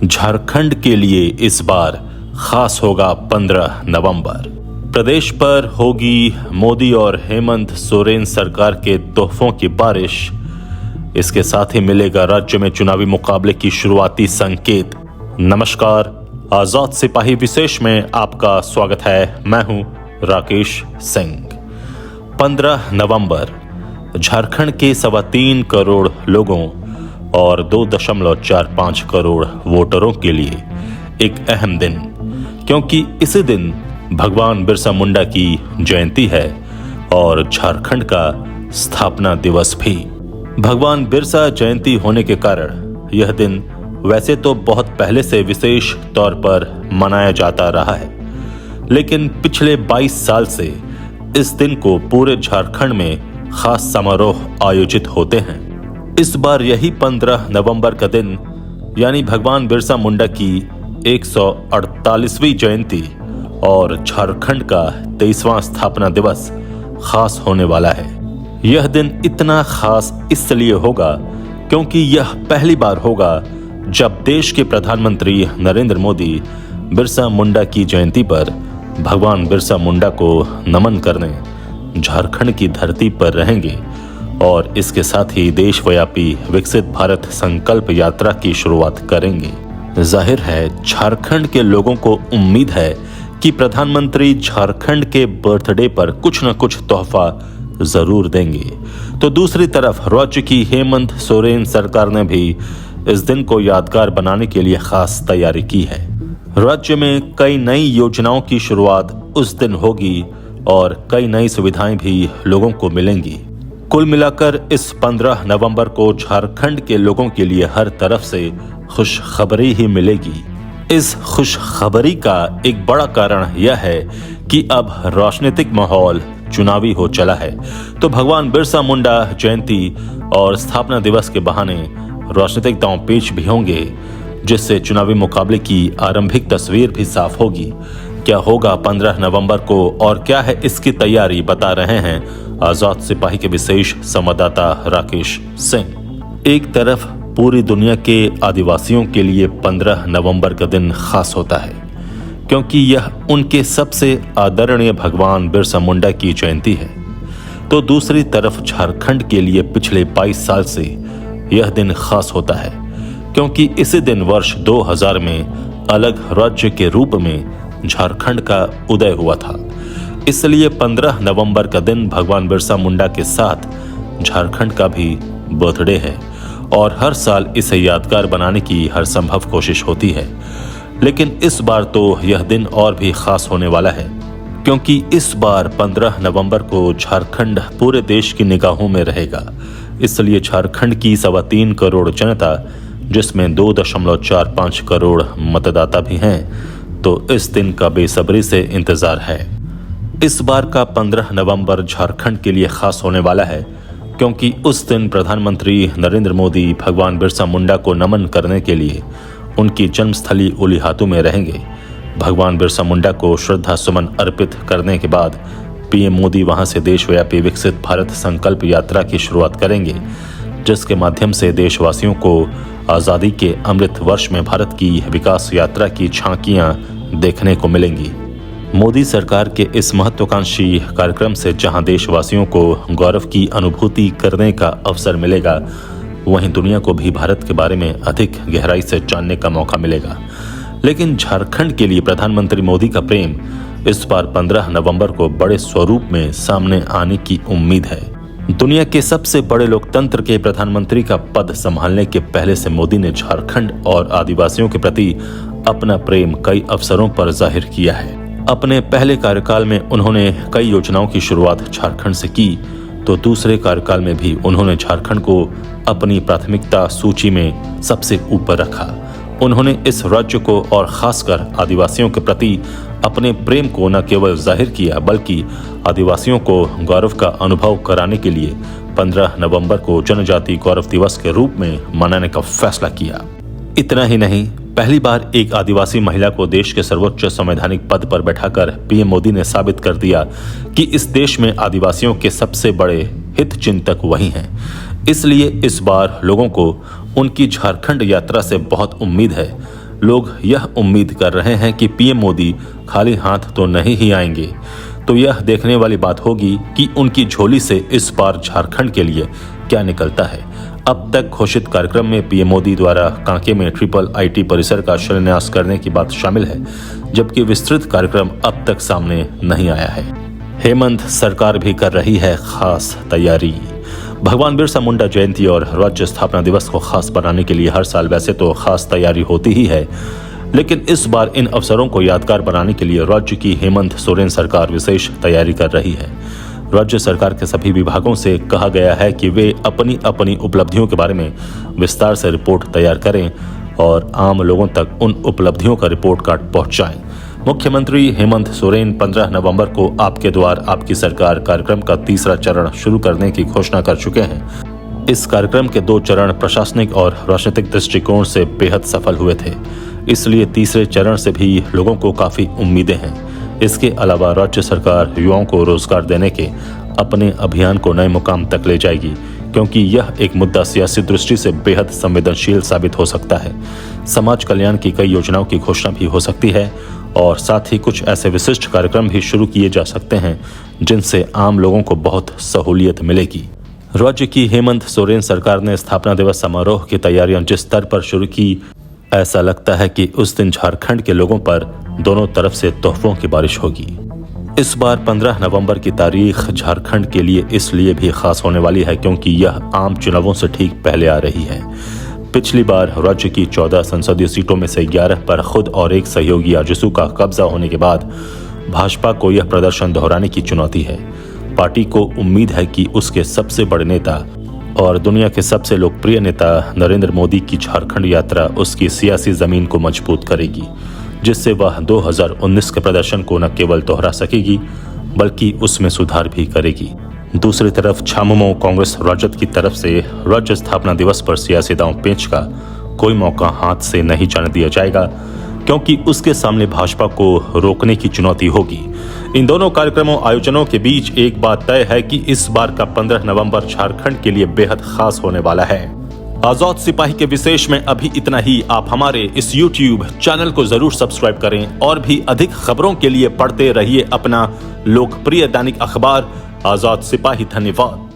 झारखंड के लिए इस बार खास होगा 15 नवंबर। प्रदेश पर होगी मोदी और हेमंत सोरेन सरकार के तोहफों की बारिश। इसके साथ ही मिलेगा राज्य में चुनावी मुकाबले की शुरुआती संकेत। नमस्कार, आजाद सिपाही विशेष में आपका स्वागत है। मैं हूं राकेश सिंह। 15 नवंबर झारखंड के 3.25 करोड़ लोगों और 2.45 करोड़ वोटरों के लिए एक अहम दिन, क्योंकि इसी दिन भगवान बिरसा मुंडा की जयंती है और झारखंड का स्थापना दिवस भी। भगवान बिरसा जयंती होने के कारण यह दिन वैसे तो बहुत पहले से विशेष तौर पर मनाया जाता रहा है, लेकिन पिछले 22 साल से इस दिन को पूरे झारखंड में खास समारोह आयोजित होते हैं। इस बार यही 15 नवंबर का दिन यानी भगवान बिरसा मुंडा की 148वीं जयंती और झारखंड का 23वां स्थापना दिवस खास होने वाला है। यह दिन इतना खास इसलिए होगा क्योंकि यह पहली बार होगा जब देश के प्रधानमंत्री नरेंद्र मोदी बिरसा मुंडा की जयंती पर भगवान बिरसा मुंडा को नमन करने झारखंड की धरती पर रहेंगे और इसके साथ ही देशव्यापी विकसित भारत संकल्प यात्रा की शुरुआत करेंगे। जाहिर है झारखंड के लोगों को उम्मीद है कि प्रधानमंत्री झारखंड के बर्थडे पर कुछ न कुछ तोहफा जरूर देंगे। तो दूसरी तरफ राज्य की हेमंत सोरेन सरकार ने भी इस दिन को यादगार बनाने के लिए खास तैयारी की है। राज्य में कई नई योजनाओं की शुरुआत उस दिन होगी और कई नई सुविधाएं भी लोगों को मिलेंगी। कुल मिलाकर इस 15 नवंबर को झारखंड के लोगों के लिए हर तरफ से खुशखबरी ही मिलेगी। इस खुशखबरी का एक बड़ा कारण यह है कि अब राजनीतिक माहौल चुनावी हो चला है, तो भगवान बिरसा मुंडा जयंती और स्थापना दिवस के बहाने राजनीतिक दांवपेच भी होंगे, जिससे चुनावी मुकाबले की आरंभिक तस्वीर भी साफ होगी। क्या होगा 15 नवंबर को और क्या है इसकी तैयारी, बता रहे हैं आजाद सिपाही के विशेष संवाददाता राकेश सिंह। एक तरफ पूरी दुनिया के आदिवासियों के लिए 15 नवंबर का दिन खास होता है, क्योंकि यह उनके सबसे आदरणीय भगवान बिरसा मुंडा की जयंती है। तो दूसरी तरफ झारखंड के लिए पिछले 22 साल से यह दिन खास होता है, क्योंकि इसी दिन वर्ष 2000 में अलग राज्य के रूप में झारखंड का उदय हुआ था। इसलिए 15 नवंबर का दिन भगवान बिरसा मुंडा के साथ झारखंड का भी बर्थडे है और हर साल इसे यादगार बनाने की हर संभव कोशिश होती है। लेकिन इस बार तो यह दिन और भी खास होने वाला है, क्योंकि इस बार 15 नवंबर को झारखंड पूरे देश की निगाहों में रहेगा। इसलिए झारखंड की 3.25 करोड़ जनता, जिसमें 2.45 करोड़ मतदाता भी हैं, तो इस दिन का बेसब्री से इंतजार है। इस बार का 15 नवंबर झारखंड के लिए खास होने वाला है, क्योंकि उस दिन प्रधानमंत्री नरेंद्र मोदी भगवान बिरसा मुंडा को नमन करने के लिए उनकी जन्मस्थली उलीहातू में रहेंगे। भगवान बिरसा मुंडा को श्रद्धा सुमन अर्पित करने के बाद पीएम मोदी वहां से देशव्यापी विकसित भारत संकल्प यात्रा की शुरुआत करेंगे, जिसके माध्यम से देशवासियों को आज़ादी के अमृत वर्ष में भारत की विकास यात्रा की झांकियां देखने को मिलेंगी। मोदी सरकार के इस महत्वाकांक्षी कार्यक्रम से जहां देशवासियों को गौरव की अनुभूति करने का अवसर मिलेगा, वहीं दुनिया को भी भारत के बारे में अधिक गहराई से जानने का मौका मिलेगा। लेकिन झारखंड के लिए प्रधानमंत्री मोदी का प्रेम इस बार 15 नवंबर को बड़े स्वरूप में सामने आने की उम्मीद है। दुनिया के सबसे बड़े लोकतंत्र के प्रधानमंत्री का पद संभालने के पहले से मोदी ने झारखंड और आदिवासियों के प्रति अपना प्रेम कई अवसरों पर जाहिर किया है। अपने पहले कार्यकाल में उन्होंने कई योजनाओं की शुरुआत झारखंड से की, तो दूसरे कार्यकाल में भी उन्होंने झारखंड को अपनी प्राथमिकता सूची में सबसे ऊपर रखा। उन्होंने इस राज्य को और खासकर आदिवासियों के प्रति अपने प्रेम को न केवल जाहिर किया, बल्कि आदिवासियों को गौरव का अनुभव कराने के लिए 15 नवंबर को जनजाति गौरव दिवस के रूप में मनाने का फैसला किया। इतना ही नहीं, पहली बार एक आदिवासी महिला को देश के सर्वोच्च संवैधानिक पद पर बैठाकर पीएम मोदी ने साबित कर दिया कि इस देश में आदिवासियों के सबसे बड़े हित चिंतक वही हैं। इसलिए इस बार लोगों को उनकी झारखंड यात्रा से बहुत उम्मीद है। लोग यह उम्मीद कर रहे हैं कि पीएम मोदी खाली हाथ तो नहीं ही आएंगे, तो यह देखने वाली बात होगी कि उनकी झोली से इस बार झारखंड के लिए क्या निकलता है। अब तक घोषित कार्यक्रम में पीएम मोदी द्वारा कांके में ट्रिपल आईटी परिसर का शिलान्यास करने की बात शामिल है, जबकि विस्तृत कार्यक्रम अब तक सामने नहीं आया है। हेमंत सरकार भी कर रही है खास तैयारी। भगवान बिरसा मुंडा जयंती और राज्य स्थापना दिवस को खास बनाने के लिए हर साल वैसे तो खास तैयारी होती ही है, लेकिन इस बार इन अवसरों को यादगार बनाने के लिए राज्य की हेमंत सोरेन सरकार विशेष तैयारी कर रही है। राज्य सरकार के सभी विभागों से कहा गया है कि वे अपनी अपनी उपलब्धियों के बारे में विस्तार से रिपोर्ट तैयार करें और आम लोगों तक उन उपलब्धियों का रिपोर्ट कार्ड पहुंचाएं। मुख्यमंत्री हेमंत सोरेन 15 नवंबर को आपके द्वार आपकी सरकार कार्यक्रम का तीसरा चरण शुरू करने की घोषणा कर चुके हैं। इस कार्यक्रम के 2 चरण प्रशासनिक और राजनीतिक दृष्टिकोण से बेहद सफल हुए थे, इसलिए तीसरे चरण से भी लोगों को काफी उम्मीदें हैं। इसके अलावा राज्य सरकार युवाओं को रोजगार देने के अपने अभियान को नए मुकाम तक ले जाएगी, क्योंकि यह एक मुद्दा सियासी दृष्टि से बेहद संवेदनशील साबित हो सकता है। समाज कल्याण की कई योजनाओं की घोषणा भी हो सकती है और साथ ही कुछ ऐसे विशिष्ट कार्यक्रम भी शुरू किए जा सकते हैं जिनसे आम लोगों को बहुत सहूलियत मिलेगी। राज्य की हेमंत सोरेन सरकार ने स्थापना दिवस समारोह की तैयारियां जिस स्तर पर शुरू की, ऐसा लगता है कि उस दिन झारखंड के लोगों पर दोनों तरफ से तोहफों की बारिश होगी। इस बार 15 नवंबर की तारीख झारखंड के लिए इसलिए भी खास होने वाली है क्योंकि यह आम चुनावों से ठीक पहले आ रही है। पिछली बार राज्य की 14 संसदीय सीटों में से 11 पर खुद और एक सहयोगी आजसू का कब्जा होने के बाद भाजपा को यह प्रदर्शन दोहराने की चुनौती है। पार्टी को उम्मीद है कि उसके सबसे बड़े नेता और दुनिया के सबसे लोकप्रिय नेता नरेंद्र मोदी की झारखंड यात्रा उसकी सियासी जमीन को मजबूत करेगी, जिससे वह 2019 के प्रदर्शन को न केवल दोहरा सकेगी बल्कि उसमें सुधार भी करेगी। दूसरी तरफ झामुमो कांग्रेस राजद की तरफ से राज्य स्थापना दिवस पर सियासी दांव पेंच का कोई मौका हाथ से नहीं जाने दिया जाएगा, क्योंकि उसके सामने भाजपा को रोकने की चुनौती होगी। इन दोनों कार्यक्रमों आयोजनों के बीच एक बात तय है कि इस बार का 15 नवंबर झारखंड के लिए बेहद खास होने वाला है। आजाद सिपाही के विशेष में अभी इतना ही। आप हमारे इस YouTube चैनल को जरूर सब्सक्राइब करें और भी अधिक खबरों के लिए पढ़ते रहिए अपना लोकप्रिय दैनिक अखबार आजाद सिपाही। धन्यवाद।